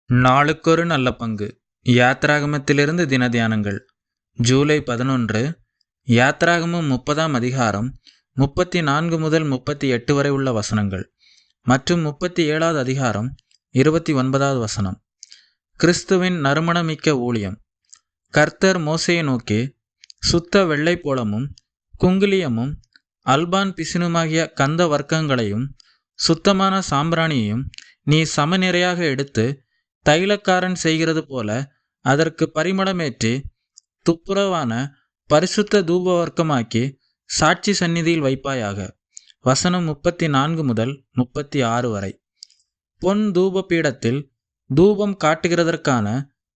நாளுக்கொரு நல்ல பங்கு. யாத்ராகமத்திலிருந்து தினத்தியானங்கள். ஜூலை 11. யாத்ராகமம் 30ஆம் அதிகாரம் 34 முதல் 38 வரை உள்ள வசனங்கள் மற்றும் 37வது அதிகாரம் 29வது வசனம். கிறிஸ்துவின் நறுமணமிக்க ஊழியம். கர்த்தர் மோசேயை நோக்கி, சுத்த வெள்ளைப்போளமும் குங்கிலியமும் அல்பான் பிசினுமாகிய கந்த வர்க்கங்களையும் சுத்தமான சாம்பிராணியையும் நீ சமநிறையாக எடுத்து தைலக்காரன் செய்கிறது போல அதற்கு பரிமளமேற்றி துப்புரவான பரிசுத்த தூபவர்க்கமாக்கி சாட்சி சந்நிதியில் வைப்பாயாக. வசனம் 34 முதல் 36 வரை. பொன் தூப பீடத்தில் தூபம் காட்டுகிறதற்கான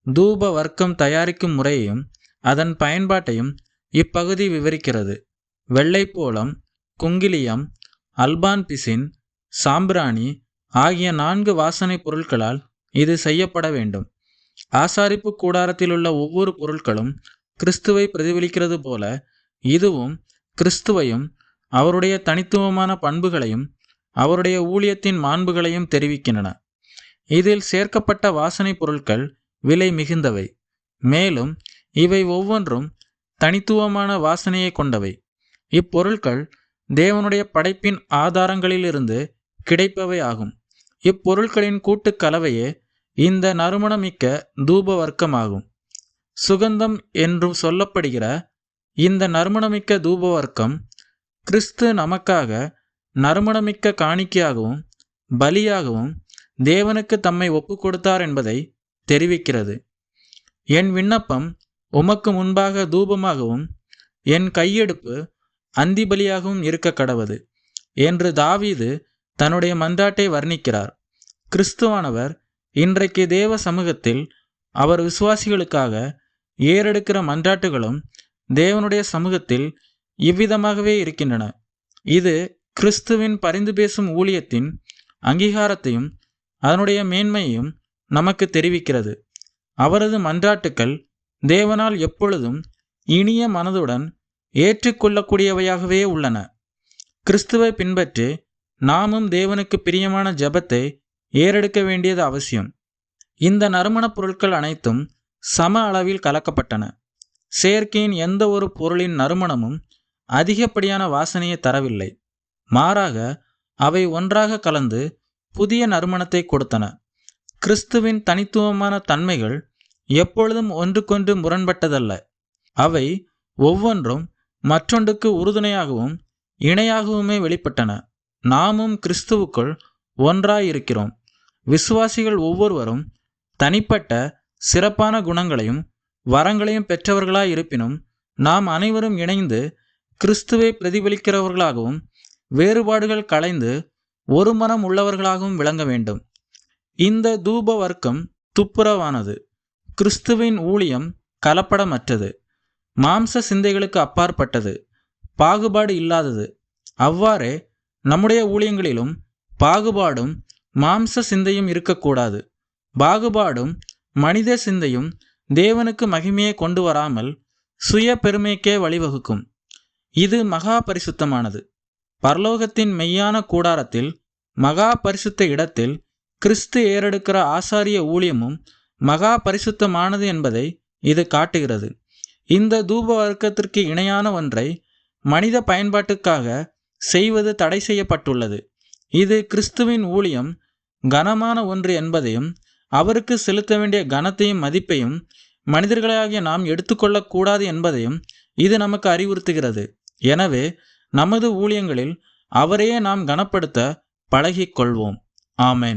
தூப வர்க்கம் தயாரிக்கும் முறையையும் அதன் பயன்பாட்டையும் இப்பகுதி விவரிக்கிறது. வெள்ளைப்போளம், குங்கிலியம், அல்பான் பிசின், சாம்பிராணி ஆகிய 4 வாசனை பொருட்களால் இது செய்யப்பட வேண்டும். ஆசாரிப்பு கூடாரத்திலுள்ள ஒவ்வொரு பொருட்களும் கிறிஸ்துவை பிரதிபலிக்கிறது போல இதுவும் கிறிஸ்துவையும் அவருடைய தனித்துவமான பண்புகளையும் அவருடைய ஊழியத்தின் மாண்புகளையும் தெரிவிக்கின்றன. இதில் சேர்க்கப்பட்ட வாசனை பொருட்கள் விலை மிகுந்தவை, மேலும் இவை ஒவ்வொன்றும் தனித்துவமான வாசனையை கொண்டவை. இப்பொருட்கள் தேவனுடைய படைப்பின் ஆதாரங்களிலிருந்து கிடைப்பவை ஆகும். இப்பொருட்களின் கூட்டு கலவையே இந்த நறுமணமிக்க தூப வர்க்கமாகும். சுகந்தம் என்று சொல்லப்படுகிற இந்த நறுமணமிக்க தூப வர்க்கம் கிறிஸ்து நமக்காக நறுமணமிக்க காணிக்கையாகவும் பலியாகவும் தேவனுக்கு தம்மை ஒப்பு கொடுத்தார் என்பதை தெரிவிக்கிறது. என் விண்ணப்பம் உமக்கு முன்பாக தூபமாகவும் என் கையெடுப்பு அந்தி பலியாகவும் இருக்க கடவது என்று தாவீது தன்னுடைய மன்றாட்டை வர்ணிக்கிறார். கிறிஸ்துவானவர் இன்றைக்கு தேவ சமூகத்தில் அவர் விசுவாசிகளுக்காக ஏறெடுக்கிற மன்றாட்டுகளும் தேவனுடைய சமூகத்தில் இவ்விதமாகவே இருக்கின்றன. இது கிறிஸ்துவின் பரிந்து பேசும் ஊழியத்தின் அங்கீகாரத்தையும் அதனுடைய மேன்மையையும் நமக்கு தெரிவிக்கிறது. அவரது மன்றாட்டுக்கள் தேவனால் எப்பொழுதும் இனிய மனதுடன் ஏற்றுக்கொள்ளக்கூடியவையாகவே உள்ளன. கிறிஸ்துவை பின்பற்றி நாமும் தேவனுக்கு பிரியமான ஜெபத்தை ஏறெடுக்க வேண்டியது அவசியம். இந்த நறுமணப் பொருட்கள் அனைத்தும் சம அளவில் கலக்கப்பட்டன. செயற்கையின் எந்த ஒரு பொருளின் நறுமணமும் அதிகப்படியான வாசனையை தரவில்லை. மாறாக அவை ஒன்றாக கலந்து புதிய நறுமணத்தை கொடுத்தன. கிறிஸ்துவின் தனித்துவமான தன்மைகள் எப்பொழுதும் ஒன்றுக்கொன்று முரண்பட்டதல்ல. அவை ஒவ்வொன்றும் மற்றொன்றுக்கு உறுதுணையாகவும் இணையாகவுமே வெளிப்பட்டன. நாமும் கிறிஸ்துவுக்குள் ஒன்றாயிருக்கிறோம். விசுவாசிகள் ஒவ்வொருவரும் தனிப்பட்ட சிறப்பான குணங்களையும் வரங்களையும் பெற்றவர்களாய் இருப்பினும் நாம் அனைவரும் இணைந்து கிறிஸ்துவை பிரதிபலிக்கிறவர்களாகவும் வேறுபாடுகள் களைந்து ஒரு மனம் உள்ளவர்களாகவும் விளங்க வேண்டும். இந்த தூப வர்க்கம் துப்புரவானது. கிறிஸ்துவின் ஊழியம் கலப்படமற்றது, மாம்ச சிந்தைகளுக்கு அப்பாற்பட்டது, பாகுபாடு இல்லாதது. அவ்வாறே நம்முடைய ஊழியங்களிலும் பாகுபாடும் மாம்ச சிந்தையும் இருக்கக்கூடாது. பாகுபாடும் மனித சிந்தையும் தேவனுக்கு மகிமையை கொண்டு வராமல் சுய பெருமைக்கே வழிவகுக்கும். இது மகா பரிசுத்தமானது. பரலோகத்தின் மெய்யான கூடாரத்தில் மகா பரிசுத்த இடத்தில் கிறிஸ்து ஏறெடுக்கிற ஆசாரிய ஊழியமும் மகா பரிசுத்தமானது என்பதை இது காட்டுகிறது. இந்த தூப வர்க்கத்திற்கு இணையான ஒன்றை மனித பயன்பாட்டுக்காக செய்வது தடை செய்யப்பட்டுள்ளது. இது கிறிஸ்துவின் ஊழியம் கனமான ஒன்று என்பதையும் அவருக்கு செலுத்த வேண்டிய கனத்தையும் மதிப்பையும் மனிதர்களாகிய நாம் எடுத்துக்கொள்ளக்கூடாது என்பதையும் இது நமக்கு அறிவுறுத்துகிறது. எனவே நமது ஊழியங்களில் அவரையே நாம் கனப்படுத்த பழகிக்கொள்வோம். ஆமென்.